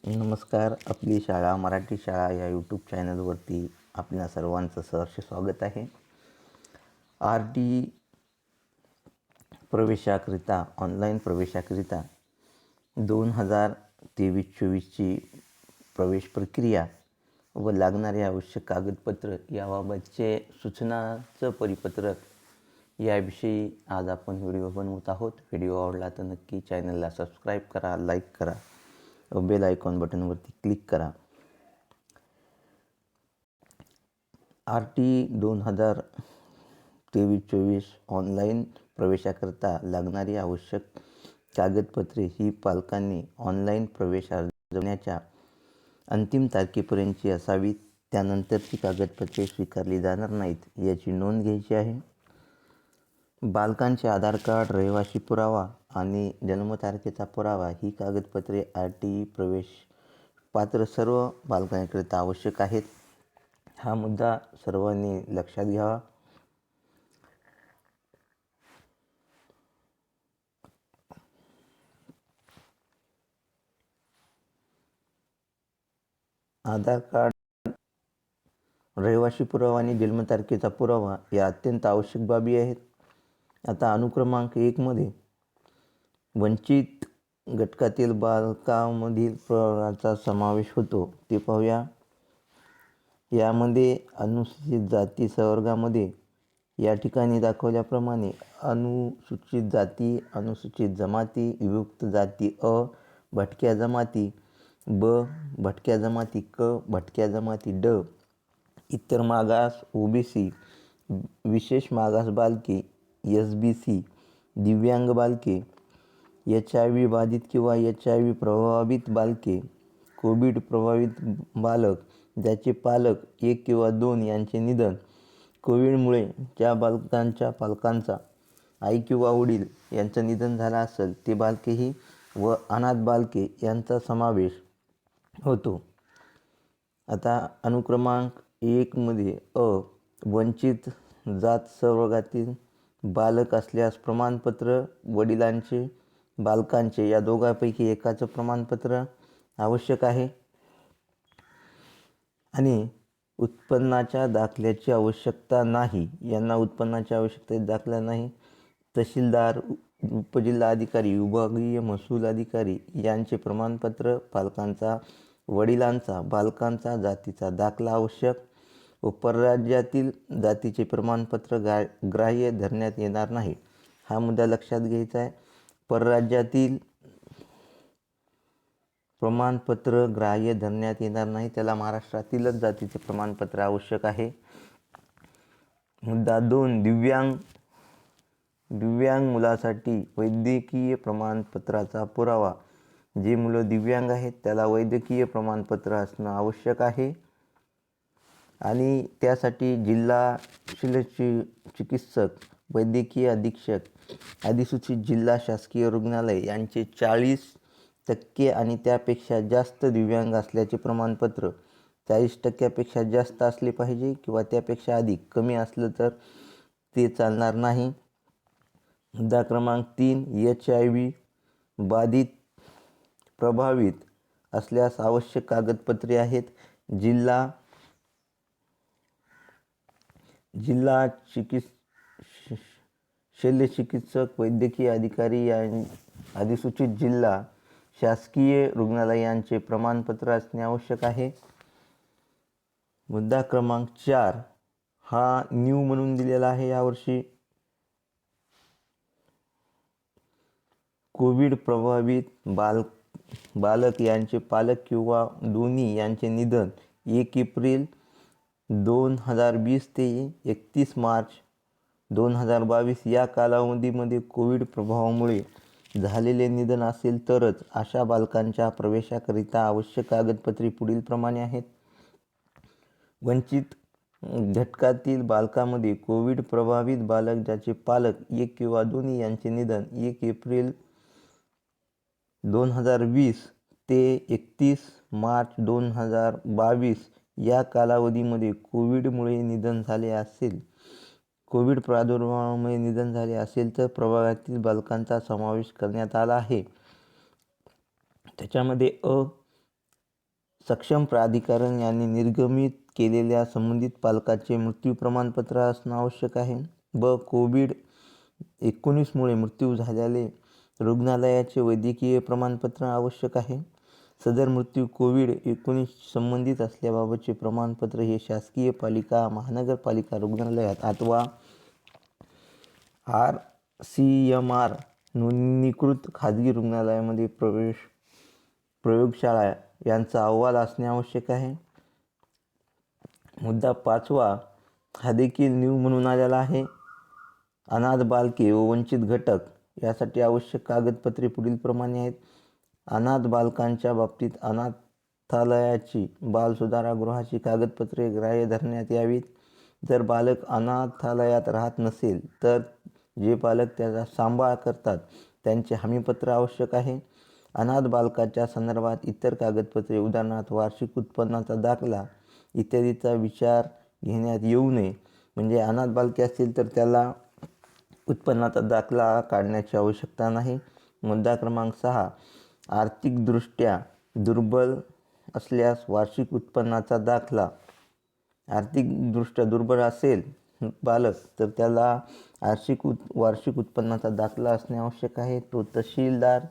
नमस्कार. आपली शाळा मराठी शाळा या यूट्यूब चॅनलवरती आपल्या सर्वांचं सहर्ष स्वागत आहे. RD प्रवेशाकरिता ऑनलाईन प्रवेशाकरिता 2023-24ची प्रवेश प्रक्रिया व लागणारे आवश्यक कागदपत्र याबाबतचे सूचनाचं परिपत्रक याविषयी आज आपण व्हिडिओ बनवत आहोत. व्हिडिओ आवडला तर नक्की चॅनलला सबस्क्राईब करा, लाईक करा, बेल आयकॉन बटनवरती क्लिक करा. RT 2023-24 ऑनलाईन प्रवेशाकरता लागणारी आवश्यक कागदपत्रे ही पालकांनी ऑनलाईन प्रवेश अर्जवण्याच्या अंतिम तारखेपर्यंतची असावीत. त्यानंतरची कागदपत्रे स्वीकारली जाणार नाहीत याची नोंद घ्यायची आहे. बालकांचे आधार कार्ड, रहिवासी पुरावा आणि जन्मतारखेचा पुरावा ही कागदपत्रे RT प्रवेश पात्र सर्व बालकांकरिता आवश्यक आहेत. हा मुद्दा सर्वांनी लक्षात घ्यावा. आधार कार्ड, रहिवासी पुरावा आणि जन्मतारखेचा पुरावा या अत्यंत आवश्यक बाबी आहेत. आता अनुक्रमांक 1 मध्ये वंचित घटकातील बालकांमधील प्रवर्गाचा समावेश होतो ते पाहूया. यामध्ये अनुसूचित जाती संवर्गामध्ये या ठिकाणी दाखवल्याप्रमाणे अनुसूचित जाती, अनुसूचित जमाती, विमुक्त जाती अ, भटक्या जमाती ब, भटक्या जमाती क, भटक्या जमाती ड, इतर मागास OBC, विशेष मागास बालके SBC, दिव्यांग बालके, HIV बाधित किंवा HIV प्रभावित बालके, कोविड प्रभावित बालक ज्याचे पालक 1 किंवा 2 यांचे निधन, कोविडमुळे ज्या बालकांच्या पालकांचा आई किंवा वडील यांचं निधन झालं असेल ते बालकेही व अनाथ बालके यांचा समावेश होतो. आता अनुक्रमांक 1 मध्ये वंचित जात संवर्गातील बालक असल्यास प्रमाणपत्र वडिलांचे, बालकांचे या दोघांपैकी एकाचं प्रमाणपत्र आवश्यक आहे. आणि उत्पन्नाच्या दाखल्याची आवश्यकता नाही. यांना उत्पन्नाची आवश्यकता दाखला नाही. तहसीलदार, उपजिल्हाधिकारी, विभागीय महसूल अधिकारी यांचे प्रमाणपत्र, पालकांचा, वडिलांचा, बालकांचा जातीचा दाखला आवश्यक व परराज्यातील जातीचे प्रमाणपत्र ग्राह्य धरण्यात येणार नाही. हा मुद्दा लक्षात घ्यायचा आहे. परराज्यातील प्रमाणपत्र ग्राह्य धरण्यात येणार नाही. त्याला महाराष्ट्रातीलच जातीचे प्रमाणपत्र आवश्यक आहे. मुद्दा 2 दिव्यांग मुलासाठी वैद्यकीय प्रमाणपत्राचा पुरावा. जे मुलं दिव्यांग आहेत त्याला वैद्यकीय प्रमाणपत्र असणं आवश्यक आहे. आणि त्यासाठी जिल्हा शल्यचिकित्सक, वैद्यकीय अधीक्षक, अधिसूचित जिल्हा शासकीय रुग्णालय यांचे 40% आणि त्यापेक्षा जास्त दिव्यांग असल्याचे प्रमाणपत्र 40% जास्त असले पाहिजे किंवा त्यापेक्षा अधिक. कमी असलं तर ते चालणार नाही. मुद्दा क्रमांक 3 HIV बाधित प्रभावित असल्यास आवश्यक कागदपत्रे आहेत. जिल्हा शल्यचिकित्सक, वैद्यकीय अधिकारी या अधिसूचित जिल्हा शासकीय रुग्णालयांचे प्रमाणपत्र असणे आवश्यक आहे. मुद्दा क्रमांक 4 हा न्यू म्हणून दिलेला आहे यावर्षी. कोविड प्रभावित बालक यांचे पालक किंवा दोन्ही यांचे निधन 1 एप्रिल 2020 ते 31 मार्च 2022 या कालावधीमध्ये कोविड प्रभावामुळे झालेले निधन असेल तरच अशा बालकांच्या प्रवेशाकरिता आवश्यक कागदपत्रे पुढील प्रमाणे आहेत. वंचित घटकातील बालकांमध्ये कोविड प्रभावित बालक ज्याचे पालक 1 किंवा दोन्ही यांचे निधन 1 एप्रिल 2020 ते 31 मार्च 2022 या कालावधीमध्ये कोविडमुळे निधन झाले असेल, कोविड प्रादुर्भावामुळे निधन झाले असेल तर प्रभागातील बालकांचा समावेश करण्यात आला आहे. त्याच्यामध्ये सक्षम प्राधिकरण यांनी निर्गमित केलेल्या संबंधित पालकाचे मृत्यू प्रमाणपत्र असणं आवश्यक आहे. कोविड-19 मृत्यू झालेले रुग्णालयाचे वैद्यकीय प्रमाणपत्र आवश्यक आहे. सदर मृत्यू कोविड-19 संबंधित असल्याबाबतचे प्रमाणपत्र हे शासकीय पालिका, महानगरपालिका रुग्णालयात अथवा RCMR नोंदणीकृत खाजगी रुग्णालयामध्ये प्रयोगशाळा यांचा अहवाल असणे आवश्यक आहे. मुद्दा 5 हा देखील न्यू म्हणून आलेला आहे. अनाथ बालके व वंचित घटक यासाठी आवश्यक कागदपत्रे पुढील प्रमाणे आहेत. अनाथ बालकांच्या बाबतीत अनाथालयाची, बाल सुधारगृहाची कागदपत्रे ग्राह्य धरण्यात यावीत. जर बालक अनाथालयात राहत नसेल तर जे पालक त्याचा सांभाळ करतात त्यांचे हमीपत्र आवश्यक आहे. अनाथ बालकाच्या संदर्भात इतर कागदपत्रे उदाहरणार्थ वार्षिक उत्पन्नाचा दाखला इत्यादीचा विचार घेण्यात येऊ नये. म्हणजे अनाथ बालके असतील तर त्याला उत्पन्नाचा दाखला काढण्याची आवश्यकता नाही. मुद्दा क्रमांक 6 आर्थिकदृष्ट्या दुर्बल असल्यास वार्षिक उत्पन्नाचा दाखला. आर्थिकदृष्ट्या दुर्बल असेल बालक तर त्याला वार्षिक उत्पन्नाचा दाखला असणे आवश्यक आहे. तो तहसीलदार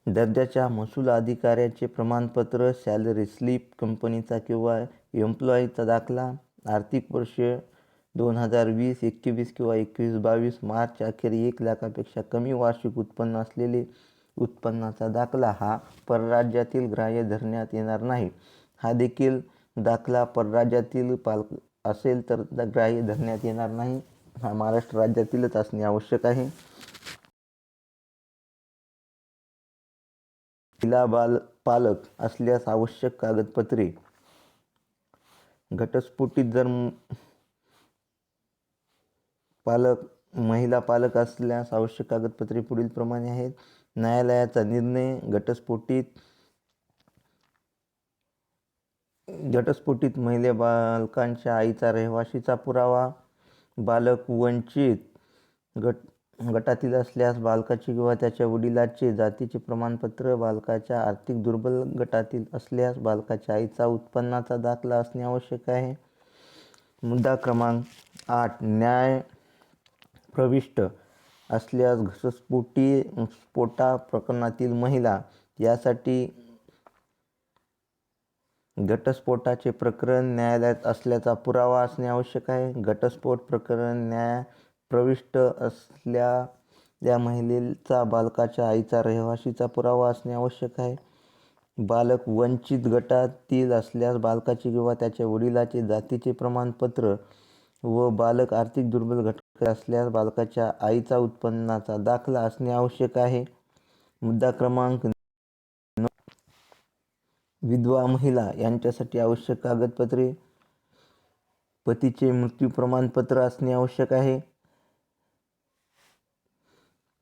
दर्जाच्या महसूल अधिकाऱ्याचे प्रमाणपत्र, सॅलरी स्लिप, कंपनीचा किंवा एम्प्लॉईचा दाखला, आर्थिक वर्ष 2020-21 किंवा 21-22 मार्च अखेर 1 लाखापेक्षा कमी वार्षिक उत्पन्न असलेले उत्पन्नाचा दाखला हा परराज्यातील ग्राह्य धरण्यात येणार नाही. हा देखील दाखला परराज्यातील असेल तर ग्राह्य धरण्यात येणार नाही. हा महाराष्ट्र राज्यातीलच असणे आवश्यक आहे. महिला पालक असल्यास आवश्यक कागदपत्रे. घटस्फोटित जर महिला पालक असल्यास आवश्यक कागदपत्रे पुढील प्रमाणे आहेत. न्यायालयाचा निर्णय, घटस्फोटित महिला बालकांच्या आईचा रहिवासीचा पुरावा, बालक वंचित गटातील असल्यास बालकाचे किंवा त्याच्या वडिलांचे जातीचे प्रमाणपत्र, बालकाच्या आर्थिक दुर्बल गटातील असल्यास बालकाच्या आईचा उत्पन्नाचा दाखला असणे आवश्यक आहे. मुद्दा क्रमांक 8 न्याय प्रविष्ट असल्यास घटस्फोटा प्रकरणातील महिला यासाठी घटस्फोटाचे प्रकरण न्यायालयात असल्याचा पुरावा असणे आवश्यक आहे. घटस्फोट प्रकरण न्याय प्रविष्ट असलेल्या महिलेचा बालकाच्या आईचा रहिवासीचा पुरावा असणे आवश्यक आहे. बालक वंचित गटातील असल्यास बालकाचे किंवा त्याच्या वडिलांचे जातीचे प्रमाणपत्र व बालक आर्थिक दुर्बल घटक असल्यास बालकाच्या आईचा उत्पन्नाचा दाखला असणे आवश्यक आहे. मुद्दा क्रमांक 9 विधवा महिला यांच्यासाठी आवश्यक कागदपत्रे. पतीचे मृत्यू प्रमाणपत्र असणे आवश्यक आहे.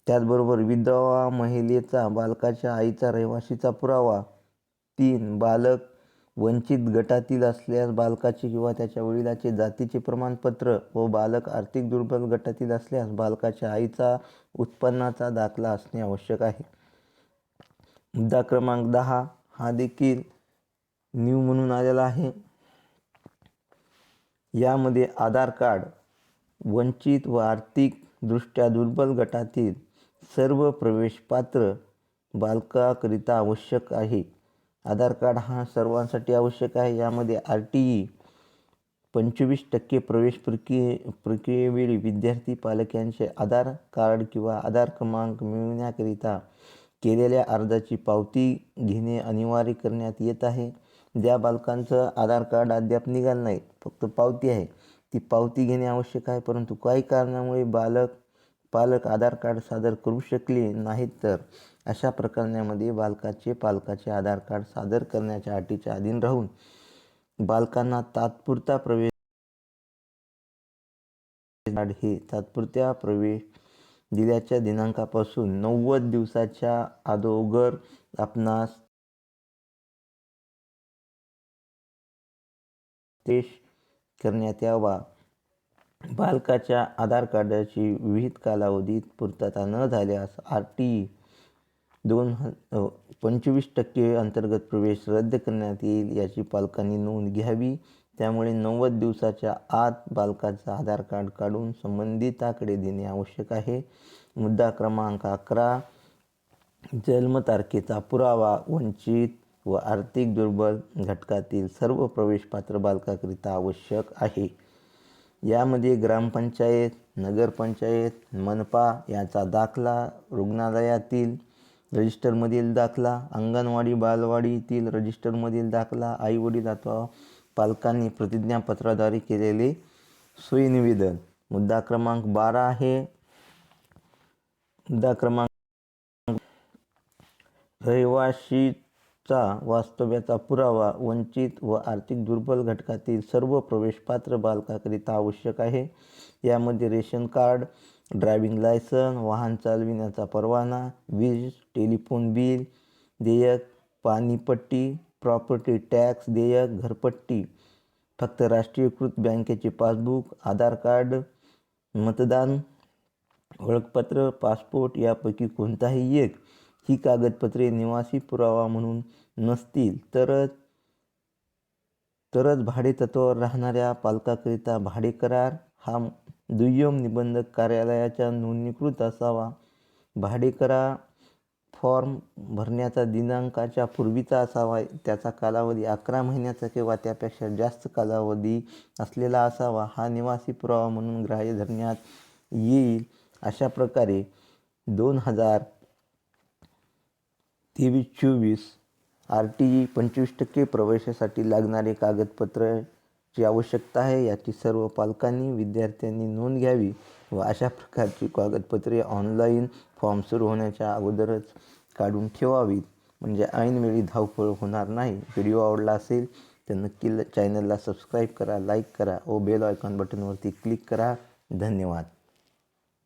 त्याचबरोबर विधवा महिलेचा बालकाच्या आईचा रहिवासीचा पुरावा. 3 बालक वंचित गटातील असल्यास बालकाचे किंवा त्याच्या वडिलांचे जातीचे प्रमाणपत्र व बालक आर्थिक दुर्बल गटातील असल्यास बालकाच्या आईचा उत्पन्नाचा दाखला असणे आवश्यक आहे. मुद्दा क्रमांक 10 हा देखील न्यू म्हणून आलेला आहे. यामध्ये आधार कार्ड वंचित व आर्थिक दृष्ट्या दुर्बल गटातील सर्व प्रवेशपात्र बालकाकरिता आवश्यक आहे. आधार कार्ड हा सर्वांसाठी आवश्यक आहे. यामध्ये RTE 25% प्रवेश प्रक्रियेवेळी विद्यार्थी पालक यांचे आधार कार्ड किंवा आधार क्रमांक मिळविण्याकरिता केलेल्या अर्जाची पावती घेणे अनिवार्य करण्यात येत आहे. ज्या बालकांचं आधार कार्ड अद्याप निघालं नाही, फक्त पावती आहे, ती पावती घेणे आवश्यक आहे. परंतु काही कारणामुळे पालक आधार कार्ड सादर करू शकले नाहीत तर अशा प्रकरणामध्ये पालकाचे आधार कार्ड सादर करण्याच्या अटीच्या अधीन राहून बालकांना तात्पुरता प्रवेश कार्ड हे तात्पुरत्या प्रवेश दिल्याच्या दिनांकापासून 90 दिवसाच्या अगोदर आपणास पेश करण्यात यावा. बालकाच्या आधार कार्डाची विहित कालावधीत पूर्तता न झाल्यास RTE 25% अंतर्गत प्रवेश रद्द करण्यात येईल याची पालकांनी नोंद घ्यावी. त्यामुळे 90 दिवसाच्या आत बालकाचं आधार कार्ड काढून संबंधिताकडे देणे आवश्यक आहे. मुद्दा क्रमांक 11. जन्मतारखेचा पुरावा वंचित व आर्थिक दुर्बल घटकातील सर्व प्रवेशपात्र बालकाकरिता आवश्यक आहे. यामध्ये ग्रामपंचायत, नगरपंचायत, मनपा याचा दाखला, रुग्णालयातील रजिस्टरमधील दाखला, अंगणवाडी बालवाडीतील रजिस्टरमधील दाखला, आईवडील अथवा पालकांनी प्रतिज्ञापत्राद्वारे केलेले सोयी निवेदन. मुद्दा क्रमांक 12 आहे. मुद्दा क्रमांक रहिवाशीचा वास्तव्याचा पुरावा वंचित व आर्थिक दुर्बल घटकातील सर्व प्रवेशपात्र बालकाकरिता आवश्यक आहे. यामध्ये रेशन कार्ड, ड्रायव्हिंग लायसन, वाहन चालविण्याचा परवाना, वीज टेलिफोन बिल देयक, पाणीपट्टी, प्रॉपर्टी टॅक्स देयक, घरपट्टी, फक्त राष्ट्रीयकृत बँकेचे पासबुक, आधार कार्ड, मतदान ओळखपत्र, पासपोर्ट यापैकी कोणताही एक ही कागदपत्रे निवासी पुरावा म्हणून नसतील तरच भाडेतत्त्वावर राहणाऱ्या पालकाकरिता भाडे करार हा दुय्यम निबंधक कार्यालयाच्या नोंदणीकृत असावा. भाडे करार फॉर्म भरण्याचा दिनांकाच्या पूर्वीचा असावा. त्याचा कालावधी 11 महिन्याचा किंवा त्यापेक्षा जास्त कालावधी असलेला असावा. हा निवासी पुरावा म्हणून ग्राह्य धरण्यात येईल. अशा प्रकारे 2023-24 RTE 25% प्रवेशासाठी लागणारे कागदपत्राची आवश्यकता आहे. याची सर्व पालकांनी, विद्यार्थ्यांनी नोंद घ्यावी व अशा प्रकारची कागदपत्रे ऑनलाईन फॉर्म सुरू होण्याच्या अगोदरच काढून ठेवावीत. म्हणजे ऐनवेळी धावपळ होणार नाही. व्हिडिओ आवडला असेल तर नक्की चॅनलला सबस्क्राईब करा, लाईक करा व बेल आयकॉन बटनवरती क्लिक करा. धन्यवाद.